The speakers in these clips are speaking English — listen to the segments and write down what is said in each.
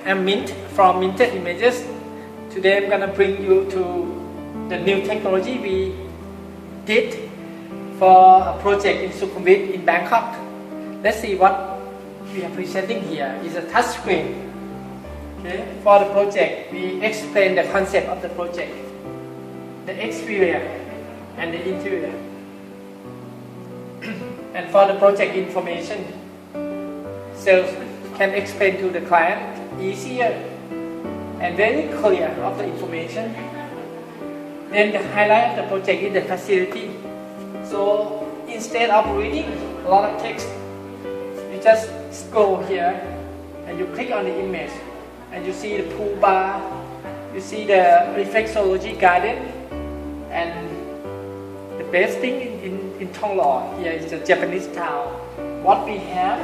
I'm Mint from Minted Images. Today I'm gonna bring you to the new technology we did for a project in Sukhumvit in Bangkok. Let's see what we are presenting here. Is a touch screen. Okay. For the project, we explain the concept of the project, the exterior and the interior. And for the project information, sales can explain to the client easier and very clear of the information. Then the highlight of the project is the facility. So instead of reading a lot of text, you just scroll here and you click on the image and you see the pool bar, you see the reflexology garden, and the best thing in Thonglor here is the Japanese town. What we have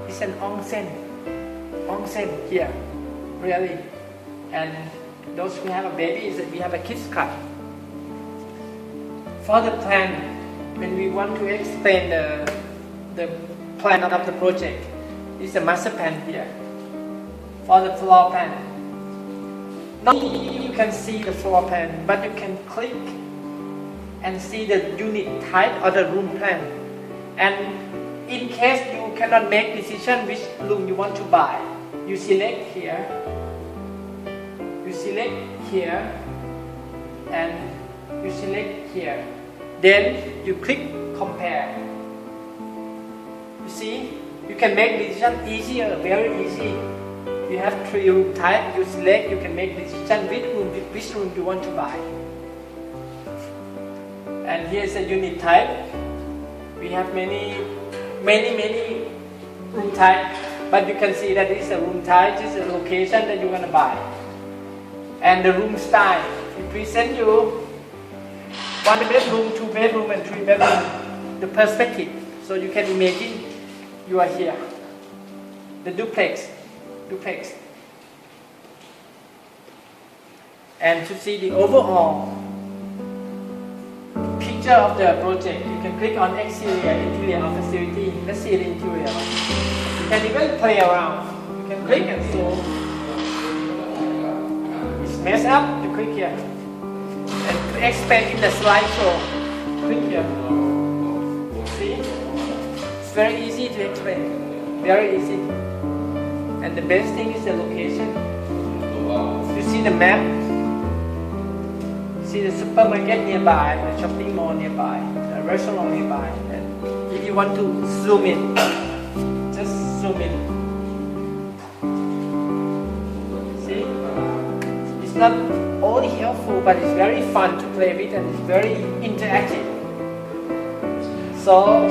is an onsen here, really. And those who have a baby, is that we have a kids club. For the plan, when we want to explain the plan of the project, is a master plan here. For the floor plan, not you can see the floor plan, but you can click and see the unit type or the room plan. And in case you cannot make decision which room you want to buy, you select here, and you select here. Then you click compare. You see, you can make decision easier, very easy. You have 3 room type, you select, you can make decision which room you want to buy. And here's a unit type. We have many room type, but you can see that this is a room type, this is a location that you want to buy. And the room style, we present you 1 bedroom, 2 bedroom, and 3 bedroom, the perspective. So you can imagine you are here. The duplex. And to see the overall picture of the project, you can click on exterior, interior, or facility. Let's see the interior. You can even play around. You can click and so it's messed up, you click here. And to expand in the slideshow, click here. See? It's very easy to explain. Very easy. And the best thing is the location. You see the map. See the supermarket nearby, the shopping mall nearby, the restaurant nearby. And if you want to zoom in, just zoom in. See? It's not only helpful, but it's very fun to play with and it's very interactive. So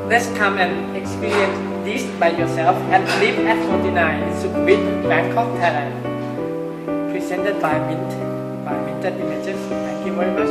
let's come and experience this by yourself and live at 49 Sukhumvit, Bangkok, Thailand. Presented by Minted Images. Thank you very much.